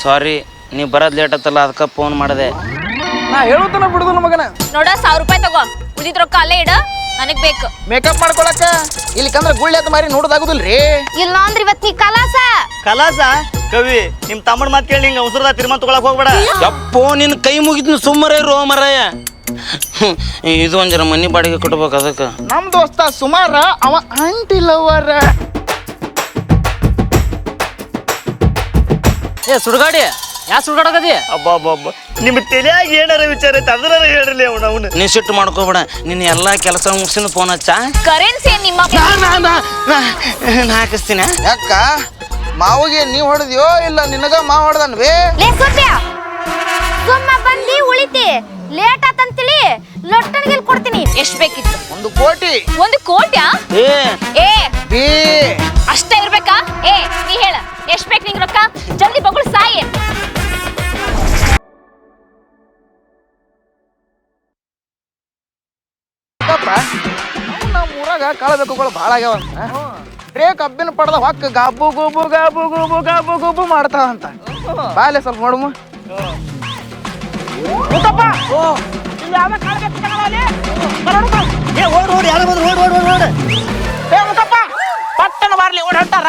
ಸಾರಿ ನೀ ಬರೋದ್ ಲೇಟ್ ಆತಲ್ಲ ಅದಕ್ಕೆ ಫೋನ್ ಮಾಡಿದೆ. ನಾ ಹೇಳುತ್ತಾನ ಬಿಡುದಿಲ್ಲ ಮಗನ. ನೋಡ 1000 ರೂಪಾಯಿ ತಗೋ, ಉಳಿದಿದ್ ರೊಕ್ಕ ಅಲ್ಲೇ ಇಡ, ನನಗ್ ಬೇಕು. ಮೇಕಪ್ ಮಾಡ್ಕೊಳಕ ಇಲ್ಲಿಕಂದ್ರ ಗುಳ್ಳಿ ಅಂತ ಮಾರಿ ನೋಡೋದಾಗುದಿಲ್ರಿ. ಇಲ್ಲ ಅಂದ್ರೆ ಇವತ್ ನೀ ಕಲಾಸ ಕವಿ ನಿಮ್ ತಮ್ಮನ ಮಾತು ಕೇಳಿ ಹಿಂಗ ಉಸಿರದ ತೀರ್ಮಾನ ತಗೊಳಕ್ ಹೋಗ್ಬೇಡ. ಯಪ್ಪೋ ನಿನ್ನ ಕೈ ಮುಗಿದ್ನ ಸುಮ್ಮರೇ ರೋ ಮರಾಯ. ಇದು ಒಂದ್ ಜರ ಮನಿ ಬಾಡಿಗೆ ಕೊಟ್ಬೇಕು ಅದಕ್ಕೆ. ನಮ್ ದೋಸ್ತ ಸುಮಾರ ಅವ ಆಂಟಿ ಲವರ್. ಏ ಸುಡ್ಗಾಡಿ ಯಾ ಸುಡ್ಗಾಡಕದಿ? ಅಬ್ಬಬ್ಬಬ್ಬ ನಿಮ್ ತಲೆಯಾಗ ಏನಾರ ವಿಚಾರ ಐತೆ ಅದನ್ನಾರ ಹೇಳ್ರಿ ಅವನು. ನೀ ಸಿಟ್ಟು ಮಾಡ್ಕೋಬೇಡ, ನಿನ್ನ ಎಲ್ಲಾ ಕೆಲಸ ಮುಗಿಸಿನ ಫೋನ್ ಹಚ್ಚ. ಕರೆನ್ಸಿ ನಿಮ್ಮ ಹಾಕಿಸ್ತೀನಿ. ಯಾಕ ಮಾವಿಗೆ ನೀವ್ ಹೊಡೆದ್ಯೋ ಇಲ್ಲ ನಿನಗ ಮಾವ ಹೊಡೆದನ್ವೇ? ಸುಮ್ಮ ಬಂದಿ ಉಳಿತಿ ಲೇಟ್ ಆತಂತೇಳಿ ಲೊಟ್ಟಣಿಗೆ ಕೊಡ್ತೀನಿ. ಎಷ್ಟ್ ಬೇಕಿತ್ತು? 1 ಕೋಟಿ. 1 ಕೋಟಿ? ಏ ಬಿ ಅಷ್ಟ ಇರ್ಬೇಕಾ? ಏ ನೀ ಹೇಳ ಎಷ್ಟ್ ಬೇಕು ನಿಂಗ್ ರೊಕ್ಕ? ಜಲ್ದಿ ಬಗಳು ಸಾಯಿ. ನಮ್ಮ ಊರಾಗ ಕಾಳಬೇಕುಗಳು ಭಾಳ ಆಗ್ಯಾವ ಅಂತ. ರೇ ಕಬ್ಬಿನ ಪಡೆದ ಹೊಕ್ಕ ಗಾಬು ಗೂಬು ಗಾಬು ಗೂಬು ಗಾಬು ಗೂಬು ಮಾಡ್ತಾವಂತ. ಬಾಲೆ ಸ್ವಲ್ಪ ನೋಡಮ್ಮ. ಪಟ್ಟಣ ಬಾರ್ಲಿ ಓಡಾಡ್ತಾರ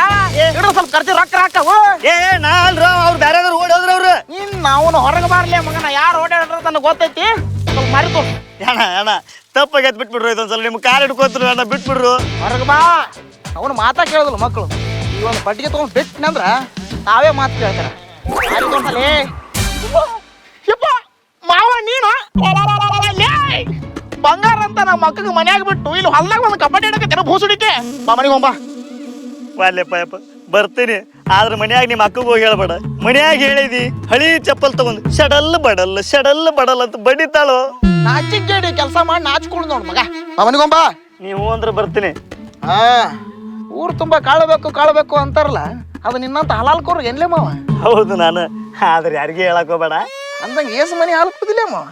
ಸ್ವಲ್ಪ ಕರ್ತಿ ರೊಕ್ಕ ಹಾಕವು. ಏ ನಾ ಅಲ್ರ ಅವ್ರು ಬೇರೆ ಓಡಿ ಹೋದ್ರ ಅವ್ರು. ನೀನ್ ನಾವು ಹೊರಗೆ ಬಾರ್ಲಿ ಮಗನ, ಯಾರು ಓಡಾಡ್ರ ನನಗೆ ಗೊತ್ತೈತಿ. ಸ್ವಲ್ಪ ಮರಿತು ಅಣ್ಣ ತಪ್ಪಾಗೈತ್ ಬಿಟ್ಬಿಡ್ರು. ಇದೊಂದ್ಸಲ ನಿಮ್ ಕಾಲ್ ಹಿಡ್ಕೋತ್ರು ಅಣ್ಣ ಬಿಟ್ಬಿಡ್ರು. ಹೊರಗೆ ಬಾ. ಅವನು ಮಾತಾ ಕೇಳೋದಿಲ್ಲ ಮಕ್ಕಳು. ಈ ಒಂದು ಪಟ್ಟಿಗೆ ತಗೊಂಡ್ ಬಿಟ್ಟನಂದ್ರ ನಾವೇ ಮಾತು ಕೇಳ್ತಾರ. ಮಾವ ನೀನು ಬಂಗಾರ ಅಂತ ನಮ್ಮ ಮಕ್ಕಳಿಗೆ ಮನ್ಯಾಗ ಬಿಟ್ಟು ಇಲ್ಲಿ ಹೊಲ್ದಾಗ ಒಂದು ಕಬಡ್ಡಿ ಆಡಕತ್ತೇನ ಭೂಸುಡಿಕೆ. ಬಾ ಮನೆಗೆ ಹೋಗ್ಬಾ. ವಾಲ್ಯಪ್ಪ ಬರ್ತೀನಿ, ಆದ್ರೆ ಮನ್ಯಾಗ ನಿಮ್ಮ ಅಕ್ಕಗೂ ಹೋಗಿ ಹೇಳ್ಬೇಡ. ಮನ್ಯಾಗ ಹೇಳಿದಿ ಹಳಿ ಚಪ್ಪಲ್ ತಗೊಂಡು ಶಡಲ್ ಬಡಲ್ ಅಂತ ಬಡಿತಾಳು. ನಾಚಿಗೇಡಿ ಕೆಲಸ ಮಾಡಿ ನಾಚ್ಕೊಂಡು ನೋಡ್ ಮಗ. ಬಾ ಮನೆಗೆ ಹೋಗ್ಬಾ. ನೀವು ಅಂದ್ರೆ ಬರ್ತೀನಿ. ಊರು ತುಂಬಾ ಕಾಳಬೇಕು ಅಂತಾರಲ್ಲ, ಅದು ನಿನ್ನಂತ ಹಲಾಲ್ಕೋರ್ ಎನ್ಲೇ ಮಾವ. ಹೌದು ನಾನು, ಆದ್ರೆ ಯಾರಿಗೆ ಹೇಳಕ್ ಹೋಗ್ಬೇಡ. ಅಂದಂಗ ಏಸು ಮನೆ ಹಾಲು ಕುದಿಲ್ಲ ಮಾವ.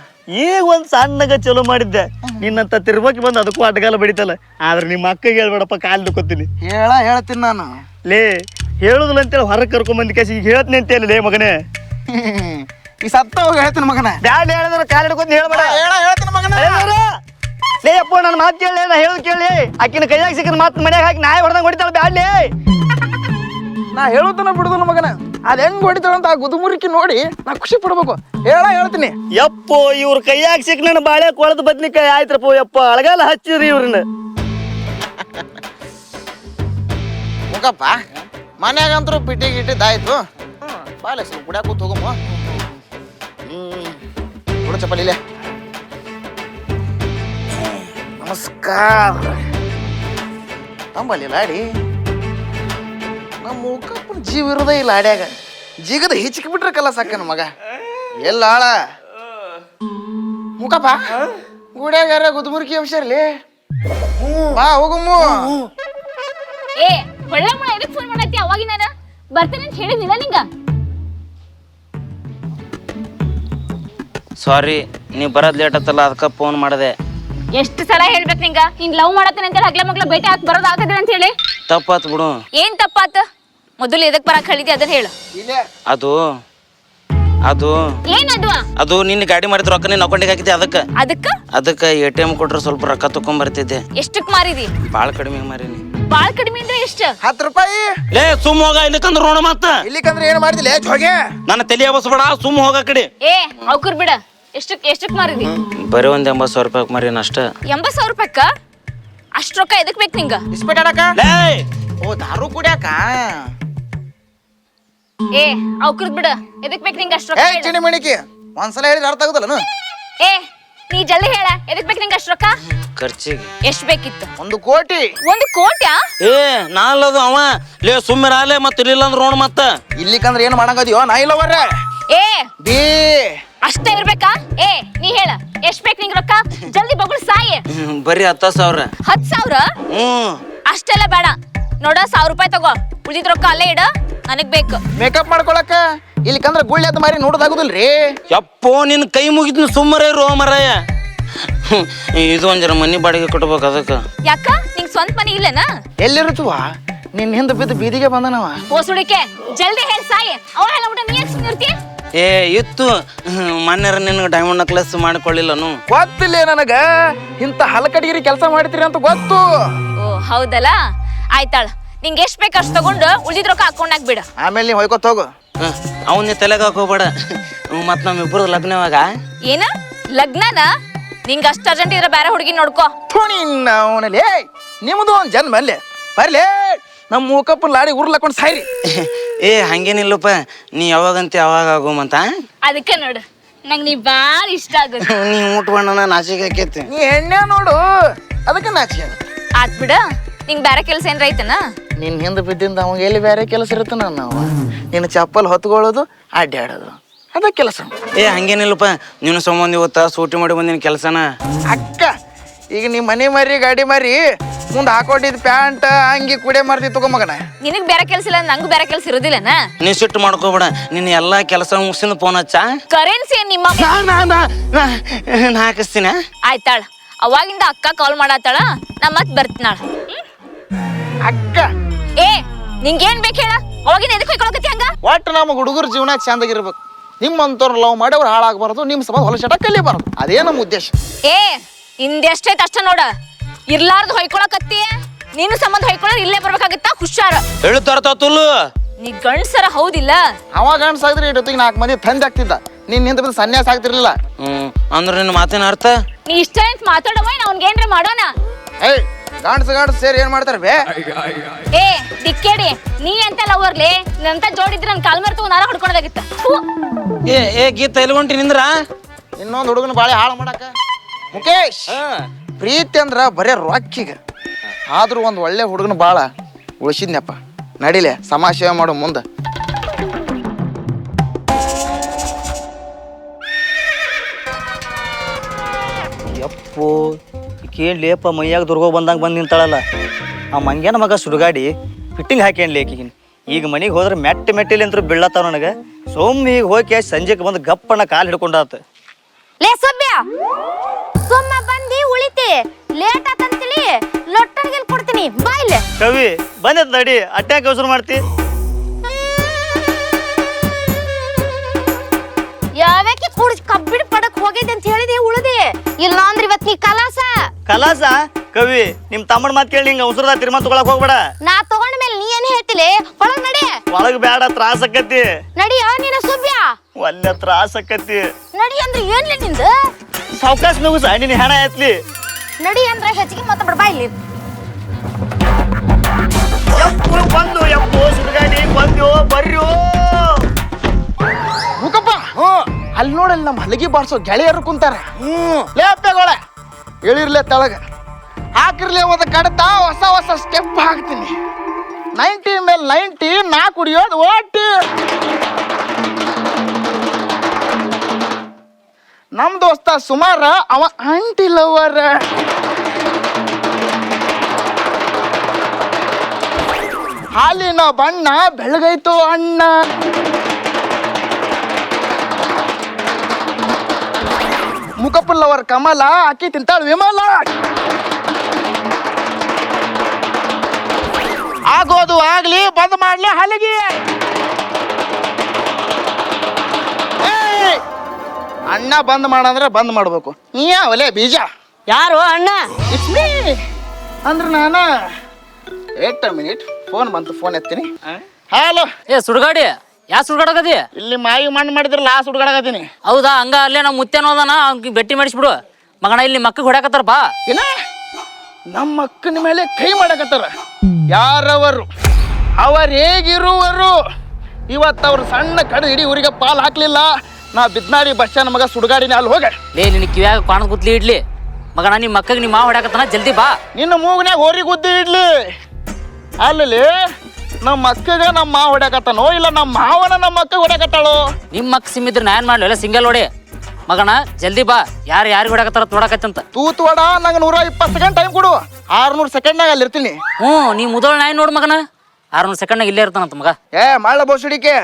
ಈಗ ಒಂದ್ ಸಣ್ಣಗ ಚಲೋ ಮಾಡಿದ್ದೆ, ನಿನ್ನಂತ ತಿರ್ಬಾಕಿ ಬಂದು ಅದಕ್ಕೂ ಅಡ್ಗಾಲ ಬಡಿತಲ್ಲ. ಆದ್ರೆ ನಿಮ್ಮ ಅಕ್ಕಗೆ ಹೇಳ್ಬೇಡಪ್ಪ, ಕಾಲ್ ದುಕ್ಕೋತೀನಿ. ಹೇಳ್ತೀನಿ ನಾನು. ಲೇ ಹೇಳುದಿಲ್ಲ ಅಂತೇಳಿ ಹೊರಗೆ ಕರ್ಕೊಂಡ್ ಕೇಸಿ ಈಗ ಹೇಳ್ತೀನಿ ಅಂತೇಳಿ ಲೇ ಮಗನೇ. ಈ ಸತ್ತ ಹೋಗಿ ಹೇಳ್ತೀನಿ ಮಗನ. ಬ್ಯಾಡ ಹೇಳಿದ್ರೆ ಕಾಲ್ ಹಿಡ್ಕೊಂಡು ಹೇಳ್ಬೇಡ. ಹೇಳ್ತೀನಿ ಮಗನ. ಲೇ ಅಪ್ಪ ನನ್ನ ಮಾತು ಕೇಳಿ, ನಾ ಹೇಳೋದು ಕೇಳಿ. ಆಕಿನ ಕೈಯಾಗ ಸಿಕ್ಕಿದ ಮಾತು ಮನ್ಯಾಗ ಹಾಕಿ ನಾಯಿ ಹೊಡೆದಂಗೆ ಹೊಡಿತಾಳೆ. ಬ್ಯಾಡ್ಲಿ ನಾ ಹೇಳುತ್ತಾನ ಬಿಡುದಿಲ್ಲ ಮಗನ. ಅದ್ ಹೆಂಗ್ ಹೊಡಿತಾಳಂತ ಆ ಗುದುಮುರಿಕಿ ನೋಡಿ ನಾ ಖುಷಿ ಪಡ್ಬೇಕು. ಹೇಳ್ತೀನಿ. ಯಪ್ಪೋ ಇವ್ರ ಕೈಯಾಗ ಸಿಕ್ಕ ನನ್ನ ಬಾಳೆ ಕೊಳದ ಬದ್ನಿಕಾಯಿ ಆಯ್ತ್ರಪ್ಪ. ಯಪ್ಪ ಅಳಗಾಲ ಹಚ್ಚಿದ್ರಿ ಇವ್ರನ್ನ. ಮುಖಪ್ಪ ಮನ್ಯಾಗಂತರೂ ಪಿಟಿ ಗಿಟ್ಟಿದ್ದಾಯ್ತು. ಬಾಲೆ ಸ್ವಲ್ಪ ಕುಡ್ಯಾಕ ಕೂತ್ ಹೋಗಮ್ಮ. ಹುಡು ಚಪ್ಪಲಿಲೆ. ನಮಸ್ಕಾರ. ತಂಬಲ್ಲಿ ಲಾಡಿ ನಮ್ಮ ಮುಖಪ್ಪನ ಜೀವ ಇರೋದೇ ಇಲ್ಲ ಆಡ್ಯಾಗ. ಜೀಗದ ಹೆಚ್ಚಿಗೆ ಬಿಟ್ರೆ ಕಲ್ಲ ಸಾಕನ ಮಗ. ಎಲ್ಲ ಆಳ ಮುಖಪ್ಪ ಗುಡ್ಯಾಗಾರ ಗುದ್ಮುರ್ಕಿ ಅಂಶರ್ಲಿ. ಬಾ ಹೋಗಮ್ಮ. ಏ ಒಳ್ಳೆ ಮುಳ ಎದಕ್ ಫೋನ್ ಮಾಡತ್ತಿ? ಅವಾಗಿ ನಾನು ಬರ್ತೇನೆ ಅಂತ ಹೇಳಿದ್ನಿಲ್ಲ ನಿಂಗ. ಸಾರಿ ನೀ ಬರೋದ್ ಲೇಟ್ ಆತಲ್ಲ ಅದಕ್ಕೆ ಫೋನ್ ಮಾಡಿದೆ. ಎಷ್ಟು ಸಲ ಹೇಳ್ಬೇಕು ನಿಂಗ ಹಿಂಗ್ ಲವ್ ಮಾಡತ್ತೇನೆ ಅಂತ ಹಗ್ಲ ಮಗ್ಲ ಭೇಟಿ ಹಾಕಿ ಬರೋದ್ ಆಗ್ತದೆ ಅಂತ ಹೇಳಿ? ತಪ್ಪಾತ್ ಬಿಡು. ಏನ್ ತಪ್ಪಾತ? ಮೊದಲು ಎದಕ್ ಬರಕ್ ಹೇಳಿದ್ದೆ ಅದನ್ನ ಹೇಳು. ಅದು ಅದು ಏನದು? ಅದು ನಿನ್ನ ಗಾಡಿ ಮಾಡಿದ ರೊಕ್ಕ ನೀನ್ ಅಕೌಂಟಿಗೆ ಹಾಕಿದ್ದೆ. ಅದಕ್ಕೆ ATM ಕೊಟ್ರೆ ಸ್ವಲ್ಪ ರೊಕ್ಕ ತಕೊಂಡ್ ಬರ್ತಿದ್ದೆ. ಎಷ್ಟಕ್ ಮಾರಿದಿ? ಬಾಳ ಕಡಿಮೆ ಮಾರಿನಿ. ಬಾಳ ಕಡಿಮೆ ಅಂದ್ರೆ ಎಷ್ಟು? 10 ರೂಪಾಯಿ. ಲೇ ಸುಮ್ ಹೋಗ, ಇಲ್ಲಿಕಂದ್ರ ನೋಡ ಮತ್ತ. ಇಲ್ಲಿಕಂದ್ರೆ ಏನ್ ಮಾಡಿದಿಲ್ಲ ಜೋಗೆ? ನನ್ನ ತಲೆ ಬಸ್ಬೇಡ, ಸುಮ್ ಹೋಗ ಕಡೆ. ಏ ಅವ್ಕರ್ ಬಿಡ. ಎಷ್ಟಕ್ ಮಾರಿದಿ? ಬರೀ ಒಂದ್ 80,000 ರೂಪಾಯಿ ಮಾರಿನ ಅಷ್ಟ. 80,000 ರೂಪಾಯಕ್ಕ ಅಷ್ಟ್ ರೊಕ್ಕ ಎದಕ್ ಬೇಕು ನಿಂಗ? ಇಸ್ಪೇಟ್ ಆಡಕ? ಲೇ ಓ ದಾರು ಕುಡ್ಯಾಕ? ಏ ಅವ್ಕರ್ ಬಿಡ. ಎದಕ್ ಬೇಕು ನಿಂಗ ಅಷ್ಟ್ ರೊಕ್ಕ? ಏ ಚಿಣಿ ಮಣಿಕಿ ಒಂದ್ಸಲ ಹೇಳಿದ್ರೆ ಅರ್ಥ ಆಗುದಲ್ಲ. ಏ ನೀ ಜಲ್ದಿ ಹೇಳ, ಎದಕ್ ಬೇಕು ನಿಂಗ ಅಷ್ಟ್ ರೊಕ್ಕ? ಖರ್ಚಿಗೆ. ಎಷ್ಟ್ ಬೇಕಿತ್ತು? 1 ಕೋಟಿ. 1 ಕೋಟಿ? ಏ ನಾಲದು ಅವ. ಲೇ ಸುಮ್ಮಿರಾಲೆ ಮತ್ತ ಇರ್ಲಿಲ್ಲ ಅಂದ್ರ ನೋಡ್ ಮತ್ತ. ಇಲ್ಲಿಕಂದ್ರೆ ಏನ್ ಮಾಡಂಗದಿಯೋ ನಾ ಇಲ್ಲವರ. ಏ ಬಿ ಅಷ್ಟೇ ಇರ್ಬೇಕಾ? ಏ ನೀ ಹೇಳ ಎಷ್ಟ್ ಬೇಕು ನಿಂಗ ರೊಕ್ಕ? ಜಲ್ದಿ ಬಗಳು ಸಾಯಿ. ಬರೀ 10,000. 10,000? ಅಷ್ಟೆಲ್ಲ ಬೇಡ. ನೋಡ 1000 ರೂಪಾಯಿ ತಗೋ, ಉಳಿದಿದ್ ರೊಕ್ಕ ಅಲ್ಲೇ ಇಡ, ನನಗ್ ಬೇಕು. ಮೇಕಪ್ ಮಾಡ್ಕೊಳಕ ಇಲ್ಲಿಕಂದ್ರೆ ಗುಳ್ಳಿ ಅಂತ ಮಾರಿ ನೋಡೋದಾಗುದಿಲ್ರಿ. ಯಪ್ಪೋ ನಿನ್ ಕೈ ಮುಗಿದ್ನ ಸುಮ್ಮರೇ ರೋ ಮರಾಯ. ಇದು ಒಂದ್ ಜರ ಮನಿ ಬಾಡಿಗೆ ಕಟ್ಬೇಕು ಅದಕ್ಕೆ. ಯಾಕ ನಿಂಗ್ ಸ್ವಂತ ಮನಿ ಇಲ್ಲನ? ಎಲ್ಲಿರುತ್ತವ ನಿನ್ನ ಹಿಂದೆ ಬಿದ್ದು ಬೀದಿಗೆ ಬಂದನವ. ಓಸುಡಿಕೆ ಜಲ್ದಿ ಹೇಳಿ ಸಾಯಿ. ಅವ ಎಲ್ಲ ಊಟ ನೀ ಯಾಕೆ ಸುಮ್ನಿರ್ತಿ? ಏ ಇತ್ತು ಮೊನ್ನೆರ ನಿನಗೆ ಡೈಮಂಡ್ ನೆಕ್ಲೆಸ್ ಮಾಡಿಕೊಳ್ಳಿಲ್ಲನು. ಗೊತ್ತಿಲ್ಲ ನನಗ ಇಂಥ ಹಲಕಡಿಗಿರಿ ಕೆಲಸ ಮಾಡ್ತೀರಿ ಅಂತ ಗೊತ್ತು. ಓ ಹೌದಲ್ಲ, ಆಯ್ತಾಳ. ನಿಂಗೆ ಎಷ್ಟ್ ಬೇಕು ಅಷ್ಟು ತಗೊಂಡು ಉಳಿದಿದ್ ರೊಕ್ಕ ಅಕೌಂಟ್ನಾಗ ಬಿಡ. ಆಮೇಲೆ ನೀ ಹೊಯ್ಕೊತ ಹೋಗು. ಅವನ್ನೇ ತಲೆಗೆ ಹಾಕೋಬೇಡ. ಮತ್ ನಮ್ಮಿಬ್ಬರು ಲಗ್ನವಾಗ ಏನ ಲಗ್ನನ? ನಿಂಗೆ ಅಷ್ಟು ಅರ್ಜೆಂಟ್ ಇದ್ರೆ ಬೇರೆ ಹುಡುಗಿ ನೋಡ್ಕೋ. ಅವನಲ್ಲಿ ನಿಮ್ದು ಒಂದು ಜನ್ಮ ಅಲ್ಲೇ ಬರ್ಲೇ ನಮ್ಮ ಮೂಕಪ್ಪನ ಲಾಡಿ ಉರ್ಲಾಕೊಂಡು ಸಾಯ್ರಿ. ಏ ಹಂಗೇನಿಲ್ಲಪ್ಪ, ನೀ ಯಾವಾಗಂತ ಯಾವಾಗ ಆಗೋಮಂತ. ಅದಕ್ಕೆ ನೋಡು ನಂಗೆ ನೀ ಭಾಳ ಇಷ್ಟ ಆಗುತ್ತೆ. ನೀ ಮುಟ್ಬಣ್ಣ ನಾಚಿಕೆ ಆಕೈತಿ. ನೀ ಎಣ್ಣೆ ನೋಡು ಅದಕ್ಕೆ ನಾಚಿಕೆ. ಆತ್ ಬಿಡ. ನಿಂಗೆ ಬೇರೆ ಕೆಲಸ ಏನ್ರ ಐತನ? ನಿನ್ನ ಹಿಂದೆ ಬಿದ್ದಿಂದ ಅವಾಗ ಎಲ್ಲಿ ಬೇರೆ ಕೆಲಸ ಇರುತ್ತೆ ನಾವು. ನಿನ್ನ ಚಪ್ಪಲ್ ಹೊತ್ಕೊಳ್ಳೋದು ಅಡ್ಡಾಡೋದು ಅದ ಕೆಲಸ. ಏ ಹಂಗೇನಿಲ್ಲಪ್ಪ, ನೀನು ಸಂಬಂಧ ಇವತ್ತ ಸೂಟಿ ಮಾಡಿ ಬಂದಿನ ಕೆಲಸನ. ಅಕ್ಕ ಈಗ ನೀ ಮನೆ ಮಾರಿ ಗಾಡಿ ಮಾರಿ ಮುಂದೆ ಹಾಕೊಂಡಿದ್ ಪ್ಯಾಂಟ್ ಅಂಗಿ ಕುಡೆ ಮಾರ್ತಿ ತಗೋ ಮಗನ. ನಿನಗ್ ಬೇರೆ ಕೆಲಸ ಇಲ್ಲ, ನಂಗೂ ಬೇರೆ ಕೆಲಸ ಇರೋದಿಲ್ಲನ? ನೀ ಸಿಟ್ಟು ಮಾಡ್ಕೋಬೇಡ. ನಿನ್ನ ಎಲ್ಲಾ ಕೆಲಸ ಮುಗಿಸಿದ ಫೋನ್ ಹಚ್ಚ. ಕರೆನ್ಸಿ ನಿಮ್ಮ ನಾ ಹಾಕಿಸ್ತೀನ. ಆಯ್ತಾಳ. ಅವಾಗಿಂದ ಅಕ್ಕ ಕಾಲ್ ಮಾಡತ್ತಾಳ, ನಾ ಮತ್ ಬರ್ತೀನಾಳ. ಅಕ್ಕ ಏ ನಿಂಗೇನ್ ಬೇಕು ಹೇಳ? ಅವಾಗಿಂದ ಎದಕ್ಕೆ ಹೊಯ್ಕೊಳಕತ್ತಿ ಹಂಗ? ಒಟ್ಟು ನಮ್ಮ ಹುಡುಗರ ಜೀವನ ಚಂದಾಗಿರ್ಬೇಕು. ನಿಮ್ಮಂತವ್ರು ಲವ್ ಮಾಡಿ ಅವ್ರು ಹಾಳಾಗಬಾರ್ದು, ನಿಮ್ಮ ಸಂಬಂಧ ಹೊಲಸಟ ಕಲಿಬಾರ್ದು. ಅದೇ ನಮ್ಮ ಉದ್ದೇಶ. ಏ ಇಂದೆಷ್ಟೈತ್ ಅಷ್ಟ ನೋಡ. ಇರ್ಲಾರ್ದು ಹೊಯ್ಕೊಳಕತ್ತಿ. ನೀನು ಸಂಬಂಧ ಹೊಯ್ಕೊಳರ್ ಇಲ್ಲೇ ಬರ್ಬೇಕಾಗತ್ತ. ಹುಷಾರ ಹೇಳುತ್ತಾರತುಲ್ಲು. ನೀ ಗಂಡ್ಸರ ಹೌದಿಲ್ಲ? ಅವಾಗ ಗಂಡ್ಸಾಗಿದ್ರೆ ಇಡೋತ್ತಿಗೆ 4 ಮಂದಿ ತಂದೆ ಆಗ್ತಿದ್ದ. ನಿನ್ನ ಹಿಂದೆ ಬಿದ್ದು ಸನ್ಯಾಸ ಆಗ್ತಿರ್ಲಿಲ್ಲ. ಅಂದ್ರೆ ನಿನ್ನ ಮಾತಿನ ಅರ್ಥ? ನೀ ಇಷ್ಟ ಅಂತ ಮಾತಾಡವ, ಅವ್ನ್ಗೇನ್ರ ಮಾಡೋಣ. ಏಯ್ ಗಂಡ್ಸ ಸೇರಿ ಏನ್ ಮಾಡ್ತಾರ ಬೇ? ಏ ದಿಕ್ಕೇಡಿ, ನೀ ಅಂತ ಲವರ್ಲಿ ನಂತ ಜೋಡಿದ್ರೆ ನನ್ ಕಾಲ್ ಮೇಲೆ ತಗೊಂಡು ನಾರ ಹೊಡ್ಕೊಳದಾಗಿತ್ತ. ಏ ಗೀತ ಎಲ್ಗೊಂಟಿ ನಿಂದ್ರ. ಇನ್ನೊಂದು ಹುಡುಗನ ಬಾಳೆ ಹಾಳು ಮಾಡಕ. ಮುಖೇಶ್, ಪ್ರೀತಿ ಅಂದ್ರ ಬರೇ ರೊಕ್ಕಿಗ. ಆದ್ರೂ ಒಂದು ಒಳ್ಳೆ ಹುಡುಗನ ಬಾಳ ಉಳಿಸಿದ್ನಪ್ಪ. ನಡಿಲೆ ಸಮಾಜ ಸೇವೆ ಮಾಡು ಮುಂದೆ. ಯಪ್ಪೋ ಕೇಳಲಿಯಪ್ಪ, ಮೈಯಾಗ ದುರ್ಗೋ ಬಂದಂಗೆ ಬಂದು ನಿಂತಾಳಲ್ಲ. ಆ ಮಂಗ್ಯಾನ ಮಗ ಸುಡುಗಾಡಿ ಫಿಟ್ಟಿಂಗ್ ಹಾಕ್ಯಾನ್ಲಿ ಆಕಿಗಿನ. ಈಗ ಮನೆಗೆ ಹೋದ್ರೆ ಮೆಟ್ಟಿಲಿ ಅಂತ ಬೀಳತ್ತಾವ ನನಗೆ. ಸೊಮ್ಮೆ ಈಗ ಹೋಗಿ ಸಂಜೆಗೆ ಬಂದು ಗಪ್ಪಣ್ಣ ಕಾಲು ಹಿಡ್ಕೊಂಡಾತ. ಲೇ ಸೊಬ್ಬ್ಯ, ಸುಮ್ಮ ಬಂದಿ ಉಳಿತಿ. ಲೇಟ್ ಆತಂತಲಿ ಲೊಟ್ಟಣಿಗೆ ಕೊಡ್ತೀನಿ ಬಾಯ್ಲೆ. ಕವಿ ಬಂದತ್ ನಡಿ, ಅಟ್ಯಾಕ್ ಅವಸರ ಮಾಡ್ತಿ. ಯಾವ್ಯಾಕೆ ಕುಡಿದ್ ಕಬ್ಬಿಣ ಪಡಕ್ ಹೋಗಿದ್ದೆ ಅಂತ ಹೇಳಿದೆ ಉಳಿದಿ. ಇಲ್ಲ ಅಂದ್ರೆ ಇವತ್ ನೀ ಕಲಾಸ. ಕವಿ ನಿಮ್ ತಮ್ಮನ ಮಾತು ಕೇಳಿ ಹಿಂಗ ಅವಸರದ ತೀರ್ಮಾನ ತಗೊಳಕ್ ಹೋಗ್ಬೇಡ. ನಾ ತಗೊಂಡ ಮೇಲೆ ನೀ ಏನ್ ಹೇಳ್ತಿಲೆ? ಒಳಗ್ ನಡಿ. ಒಳಗ್ ಬೇಡ, ತ್ರಾಸ ಆಕತಿ. ನಡಿ ನೀನ ಸೊಬ್ಬ್ಯ. ಒಳ್ಳೆ ತ್ರಾಸ ಆಕತಿ. ನಡಿ ಅಂದ್ರೆ ಏನ್ಲಿ ನಿಂದ? ಸಾವ್ಕಾಶ ನುಗ್ಸ ನಿನ್ನ ಹೆಣ ಎತ್ಲಿ. ನಡಿ ಅಂದ್ರೆ ಹೆಚ್ಚಿಗೆ ಮಾತಾಡ್ಬೇಡ ಬಾಯ್ಲಿ. ಬಂದು ಯಪ್ಪೋ ಸುಡುಗಾಡಿ ಬಂದ್ಯೋ ಬರ್ಯೋ. ಮುಖಪ್ಪ ಅಲ್ಲಿ ನೋಡಲ್ಲಿ ನಮ್ಮ ಹಲಗಿ ಬಾಡ್ಸೋ ಗೆಳೆಯರು ಕುಂತಾರ. ಲೇ ಅಪ್ಪೆಗೋಳ ಹೇಳಿರ್ಲೆ ತಳಗ ಹಾಕಿರ್ಲಿ ಒಂದು ಕಡತ ಹೊಸ ಸ್ಟೆಪ್ ಹಾಕ್ತೀನಿ. 90 ಮೇಲೆ 90 ನಾ ಕುಡಿಯೋದು ಓಟಿ. ನಮ್ ದೋಸ್ತ ಸುಮಾರ ಅವ ಆಂಟಿ ಲವರ್. ಹಾಲಿನ ಬಣ್ಣ ಬೆಳಗೈತು ಅಣ್ಣ. ಮುಖಪುಲ್ಲವರ್ ಕಮಲ ಅಕ್ಕಿ ತಿಂತಾಳ ವಿಮಲ. ಆಗೋದು ಆಗ್ಲಿ ಬಂದ್ ಮಾಡ್ಲಿ ಹಲಗಿ. ಅಣ್ಣ ಬಂದ್ ಮಾಡಂದ್ರೆ ಬಂದ್ ಮಾಡ್ಬೇಕು. ನೀ ಯಾವಲೇ ಬೀಜ? ಯಾರು ಅಣ್ಣ? ಇಟ್ಸ್ ಮೀ ಅಂದ್ರೆ ನಾನು. ವೇಟ್ ಅ ಮಿನಿಟ್, ಫೋನ್ ಬಂತು, ಫೋನ್ ಎತ್ತೀನಿ. ಹಲೋ. ಏ ಸುಡುಗಾಡಿ, ಯಾ ಸುಡುಗಾಡಕದಿ? ಇಲ್ಲಿ ಮಾಯಿ ಮಣ್ಣು ಮಾಡಿದ್ರಲ್ಲ ಆ ಸುಡ್ಗಾಡಕತ್ತೀನಿ. ಹೌದಾ? ಹಂಗ ಅಲ್ಲೇ ನಮ್ಮ ಮುತ್ತೇನೋದನ ಅವ್ನಿಗೆ ಭೇಟಿ ಮಾಡಿಸ್ಬಿಡು ಮಗನ. ಇಲ್ಲಿ ಮಕ್ಕಳಿಗೆ ಹೊಡ್ಯಾಕತ್ತಾರ ಬಾ. ಏನ ನಮ್ಮ ಅಕ್ಕನ ಮೇಲೆ ಕೈ ಮಾಡಕತ್ತಾರ. ಯಾರವರು? ಅವರು ಹೇಗಿರುವರು? ಇವತ್ತು ಅವ್ರು ಸಣ್ಣ ಕಡೆ ಇಡೀ ಊರಿಗೆ ಪಾಲ್ ಹಾಕ್ಲಿಲ್ಲ. ನಾ ಬಿದ್ನಾಡಿ ಬಸ್ಟ್ಯಾಂಡ್ ಮಗ ಸುಡುಗಾಡಿನ ಅಲ್ಲಿ ಹೋಗ. ಲೇ ನಿನ್ನ ಕಿವ್ಯಾಗ ಕಾಣದ್ ಗುತ್ಲಿ ಇಡ್ಲಿ ಮಗನ. ನಿಮ್ಮ ಮಕ್ಕಳಿಗೆ ನಿಮ್ಮ ಮಾವ ಹೊಡ್ಯಾಕತ್ತಾನ, ಜಲ್ದಿ ಬಾ. ನಿನ್ನ ಮೂಗನ್ಯಾಗ ಹೋರಿ ಗುದ್ದಿ ಇಡ್ಲಿ. ಅಲ್ಲಿ ನಮ್ಮ ಅಕ್ಕಗ ನಮ್ಮ ಮಾವ ಹೊಡ್ಯಾಕತ್ತಾನೋ ಇಲ್ಲ ನಮ್ಮ ಮಾವನ ನಮ್ಮ ಅಕ್ಕ ಹೊಡ್ಯಾಕತ್ತಾಳೋ? ನಿಮ್ಮ ಮಕ್ಕ ಸಿಮ್ಮಿದ್ರೆ ನಾ ಏನ್ ಮಾಡ್ಲಿ? ಎಲ್ಲ ಸಿಂಗಲ್ ಹೊಡಿ ಮಗನ, ಜಲ್ದಿ ಬಾ. ಯಾರಿಗೆ ಹೊಡ್ಯಾಕತ್ತಾರ ನೋಡಕತ್ತಂತ. ತೂತ್ ವಡ ನಂಗೆ 120 ಸೆಕೆಂಡ್ ಟೈಮ್ ಕೊಡು. 600 ಸೆಕೆಂಡ್ನಾಗ ಅಲ್ಲಿ ಇರ್ತೀನಿ. ನೀ ಮುದೋಳ್ ನಾಯಿ ನೋಡು ಮಗನ. 600 ಸೆಕೆಂಡ್ನಾಗ ಇಲ್ಲೇ ಇರ್ತಾನಂತ ಮಗ. ಮಾಳ ಬೋಸಡಿಕೆ.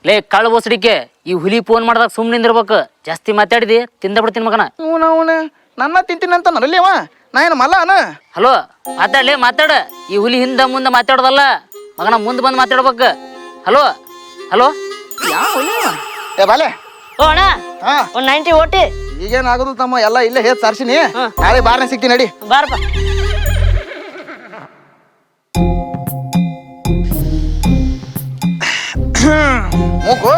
ಲೇ ಕಳ್ಳ ಬೋಸಡಿಕೆ, ಈ ಹುಲಿ ಫೋನ್ ಮಾಡ್ದಾಗ ಸುಮ್ಮನೆ ನಿಂದಿರ್ಬೇಕು. ಜಾಸ್ತಿ ಮಾತಾಡಿದಿ ತಿಂದ ಬಿಡ್ತೀನಿ ಮಗನ. ಅವನ ನನ್ನ ತಿಂತೀನಿ ಅಂತ ನರಲ್ಲಿ ಅವ ನಾ ಏನು ಮಲ್ಲ ಅನ ಹಲೋ ಮಾತಾಡ್ಲಿ ಮಾತಾಡ ಈ ಹುಲಿ ಹಿಂದ ಮುಂದೆ ಮಾತಾಡೋದಲ್ಲ ಮಗನ ಮುಂದೆ ಬಂದು ಮಾತಾಡ್ಬೇಕು ಹಲೋ ಹಲೋ ಯಾವ ಹುಲಿ ಅವ? ಏ ಬಾಲೆ ಓ ಅಣ್ಣ ಹಾ ಒಂದ್ 90 ಓಟಿ ಈಗೇನ್ ಆಗುದು ತಮ್ಮ ಎಲ್ಲ ಇಲ್ಲೇ ಹೇತ್ ಸಾರ್ಸಿನಿ ನಾಳೆ ಬಾರ್ನೆ ಸಿಗ್ತೀನಿ ನಡಿ ಬಾರಪ್ಪ. ಮೂಗು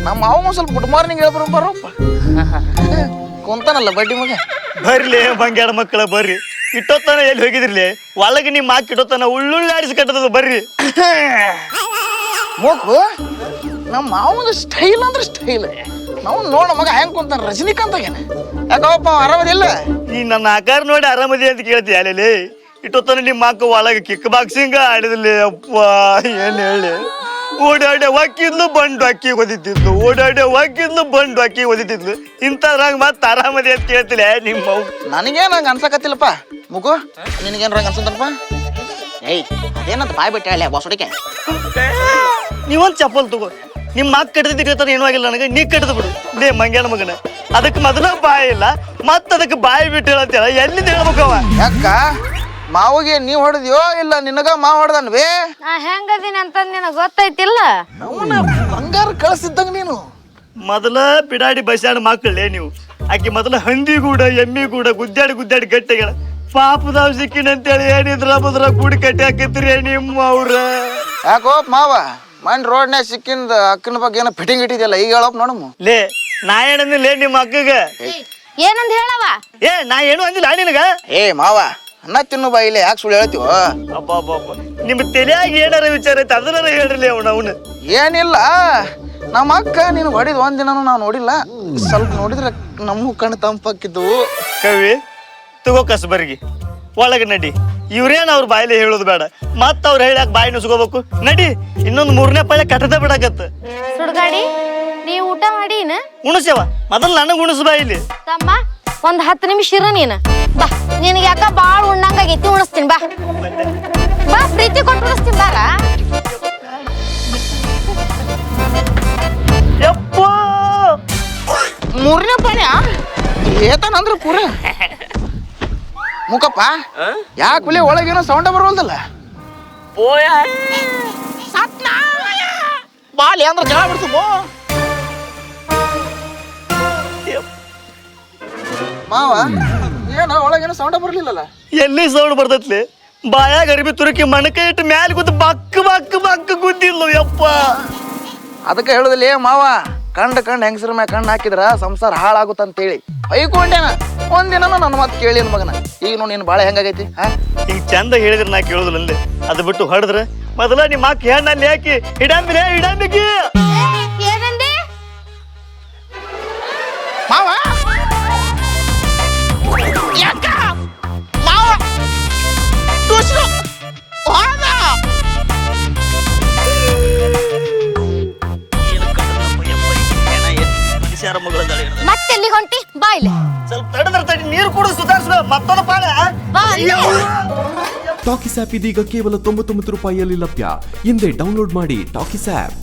ನಮ್ಮ ಮಾವ ಸ್ವಲ್ಪ ಗುಡ್ ಮಾರ್ನಿಂಗ್ ಹೇಳ್ಬರು ಬರೋಪ್ಪ ಕುಂತಾನಲ್ಲ ಬಡ್ಡಿ ಮಗ ಬರ್ಲಿ ಬಂಗ್ಯಾಡ ಮಕ್ಕಳ ಬರ್ರಿ ಇಟ್ಟೋತನ ಎಲ್ಲಿ ಹೋಗಿದ್ರಲಿ ಒಳಗೆ ನಿಮ್ಮ ಮಾಕ್ ಇಟ್ಟೋತನ ಉಳ್ಳುಳ್ಳಾಡಿಸಿ ಕಟ್ಟದ ಬರ್ರಿ ಮೂಗು ನಮ್ಮ ಮಾವನ ಸ್ಟೈಲ್ ಅಂದ್ರೆ ಸ್ಟೈಲ್ ನಾವು ನೋಡ ಮಗ ಹೆಂಗ್ ಕುಂತಾನ ರಜನಿಕಾಂತ್ ಆಗ್ಯಾನ ಯಾಕಪ್ಪ ಆರಾಮದಿಲ್ಲ ಈ ನನ್ನ ಆಕಾರ ನೋಡಿ ಆರಾಮದಿ ಅಂತ ಕೇಳ್ತಿ ಅಲ್ಲೇ ಇಟ್ಟೋತನ ನಿಮ್ಮ ಮಾಕ ಒಳಗೆ ಕಿಕ್ ಬಾಕ್ಸಿಂಗ್ ಆಡಿದ್ಲಿ ಅಪ್ಪ ಏನ್ ಹೇಳಿ ಓಡಾಡೆ ಹಾಕಿದ್ಲು ಬಂಡು ಅಕ್ಕಿ ಒದಿತಿದ್ಲು ಓಡಾಡೆ ಹಾಕಿದ್ಲು ಬಂಡು ಅಕ್ಕಿ ಒದಿತಿದ್ಲು ಇಂಥದ್ರಾಗ ಮತ್ತೆ ಆರಾಮದಿ ಅಂತ ಕೇಳ್ತಿಲ್ಲ ನಿಮ್ಮ ನನಗೇನು ಹಂಗೆ ಅನ್ಸಕತ್ತಿಲ್ಲಪ್ಪ ಮುಗು ನಿನಗೇನು ಹಂಗೆ ಅನ್ಸಂತಪ್ಪ ಏಯ್ ಅದೇನಂತ ಬಾಯ್ ಬಿಟ್ಟೆ ಹೇಳಿ ಬಾಸುಡಿಕೆ ನೀವೊಂದು ಚಪ್ಪಲ್ ತಗೋ ನಿಮ್ಮ ಮಾಕ್ ಕಟ್ಟದಿದ್ದು ಕೇಳ್ತಾನೆ ಏನೂ ಆಗಿಲ್ಲ ನನಗೆ ನೀ ಕಟ್ಟದು ಬಿಡು ಲೇ ಮಂಗ್ಯಾನ ಮಗನ ಅದಕ್ಕೆ ಮೊದಲ ಬಾಯಿ ಇಲ್ಲ ಮತ್ತೆ ಅದಕ್ಕೆ ಬಾಯಿ ಬಿಟ್ಟು ಹೇಳತ್ತೇಳ ಎಲ್ಲಿಂದ ಹೇಳ್ಬೇಕವ ಯಾಕ ಮಾವಿಗೆ ನೀವ್ ಹೊಡೆದ್ಯೋ ಇಲ್ಲ ನಿನಗ ಮಾವ ಹೊಡೆದನ್ವೇ ನಾ ಹೆಂಗದೀನಿ ಅಂತ ನಿನಗೆ ಗೊತ್ತೈತಿಲ್ಲ ಅವನ ಬಂಗಾರ ಕಳಿಸಿದ್ದಂಗ ನೀನು ಮೊದಲ ಬಿಡಾಡಿ ಬಸ್ಸಾಡ ಮಕ್ಕಳೇ ನೀವು ಆಕೆ ಮೊದಲ ಹಂದಿ ಗೂಡ ಎಮ್ಮಿ ಗೂಡ ಗುದ್ದಾಡಿ ಗಟ್ಟೆಗಳ ಪಾಪದಾವ್ ಸಿಕ್ಕಿನಂತೇಳಿ ಏನಿದ್ರ ಬದ್ರ ಕೂಡಿ ಕಟ್ಟಿ ಹಾಕಿದ್ರಿ ನಿಮ್ಮ ಅವ್ರ ಯಾಕೋ ಮಾವ ಮನ್ ರೋಡ್ನ್ಯಾಗ ಸಿಕ್ಕಿಂದ ಅಕ್ಕನ ಬಗ್ಗೆ ಏನೋ ಫಿಟ್ಟಿಂಗ್ ಇಟ್ಟಿದ್ಯಲ್ಲ ಈಗ ಹೇಳಪ್ಪ ನೋಡಮ್ಮ ಲೇ ನಾ ಏನಂದಿಲ್ಲ ನಿಮ್ಮ ಅಕ್ಕಗ ಏನಂತ ಹೇಳವ ಏ ನಾ ಏನು ಅಂದಿಲ್ಲ ನಿನಗ ಏ ಮಾವ ಅನ್ನ ತಿನ್ನು ಬಾ ಇಲ್ಲ ಯಾಕೆ ಸುಳ್ಳು ಹೇಳ್ತೀವ ಅಬ್ಬಬ್ಬಬ್ಬ ನಿಮ್ಮ ತಲೆಯಾಗಿ ಏನಾರ ವಿಚಾರ ಐತೆ ಅದನ್ನಾರ ಹೇಳ್ರಿ ಅವನು ಏನಿಲ್ಲ ನಮ್ಮ ಅಕ್ಕ ನೀನು ಹೊಡಿದ್ ಒಂದಿನೂ ನಾವು ನೋಡಿಲ್ಲ ಸ್ವಲ್ಪ ನೋಡಿದ್ರೆ ನಮ್ಮ ಕಣ್ಣು ತಂಪಾಕಿದ್ವು ಕವಿ ತಗೋ ಕಸಬರ್ಗಿ ಒಳಗೆ ನಡಿ ಇವ್ರೇನು ಅವ್ರ ಬಾಯಿಲೆ ಹೇಳೋದು ಬೇಡ ಮತ್ತ ಅವ್ರು ಹೇಳಕ್ ಬಾಯಿ ನುಸ್ಕೋಬೇಕು ನಡಿ ಇನ್ನೊಂದು 3ನೇ ಪಳ್ಳೆ ಕಟ್ಟದ ಬಿಡಕತ್ತ ಸುಡ್ಗಾಡಿ ನೀ ಊಟ ಮಾಡೀನ ಉಣಸ್ಯವ ಮೊದಲು ನನಗೆ ಉಣಸ್ ಬಾ ಇಲ್ಲಿ ತಮ್ಮ ಒಂದ್ 10 ನಿಮಿಷ ಇರ ನೀನು ಬಾ ನಿನಗೆ ಯಾಕ ಬಾಳ ಉಣ್ಣಂಗಾಗೈತಿ ಉಣಿಸ್ತೀನಿ ಬಾ ಬಾ ಪ್ರೀತಿ ಕೊಟ್ಟು ಉಣಿಸ್ತೀನಿ ಬಾರ ಯಪ್ಪ 3ನೇ ಪಾಳ್ಯ ಏತನಂದ್ರ ಪೂರ ಮುಖಪ್ಪ ಯಾಕೆ ಹುಲಿ ಒಳಗೇನೋ ಸೌಂಡ ಬರೋಲ್ದಲ್ಲ ಬಾಲಿ ಅಂದ್ರೆ ಜಗಳ ಬಿಡ್ತು ಮಾವ ಏನೋ ಒಳಗೇನೋ ಸೌಂಡ ಬರ್ಲಿಲ್ಲಲ್ಲ ಎಲ್ಲಿ ಸೌಂಡ್ ಬರ್ತೈತ್ಲಿ ಬಾಯಾಗ ಅರಿಬಿ ತುರುಕಿ ಮಣಕೈ ಇಟ್ಟು ಮ್ಯಾಲೆ ಕೂತು ಬಕ್ಕ ಗುದ್ದಿಲ್ಲ ಯಪ್ಪ ಅದಕ್ಕೆ ಹೇಳುದಿಲ್ಲ ಮಾವ ಕಂಡ ಹೆಂಗಸ್ರ ಮ್ಯಾಗ ಕಣ್ಣು ಹಾಕಿದ್ರ ಸಂಸಾರ ಹಾಳಾಗುತ್ತಂತೇಳಿ ಬೈಕೊಂಡೇನ ಒಂದಿನ ನನ್ನ ಮಾತು ಕೇಳಿನ ಮಗನ ಈಗ ನೋಡಿ ನೀನು ಬಾಳ ಹೆಂಗಾಗೈತಿ ಹಿಂಗ್ ಚಂದ ಹೇಳಿದ್ರೆ ನಾ ಕೇಳೋದಿಲ್ಲ ಅಂದೆ ಅದು ಬಿಟ್ಟು ಹೊಡೆದ್ರ ಮೊದಲ ನಿಮ್ಮ ಅಕ್ಕ ಹೆಣ್ಣಲ್ಲಿ ಹಾಕಿ ಹಿಡಂಬಿಗೆ ಏನಂದೆ ಮಾವ ಯಾಕ ಮಾವ ಟುಸ್ರು ಹೋದ ಮನುಷ್ಯರ ಮಗಳ ಮತ್ತೆಲ್ಲಿ ಹೊಂಟಿ ಬಾ ಇಲ್ಲಿ ಸ್ವಲ್ಪ ತಡಿ ನೀರು ಕೂಡ ಸುಧಾರಿಸ ಮತ್ತೊಂದು ಪಾಲ ಬಾ ಅಲ್ಲಿ. ಟಾಕಿಸ್ ಆಪ್ ಇದೀಗ ಕೇವಲ 99 ರೂಪಾಯಿಯಲ್ಲಿ ಲಭ್ಯ. ಹಿಂದೆ ಡೌನ್ಲೋಡ್ ಮಾಡಿ ಟಾಕಿಸ್ ಆಪ್.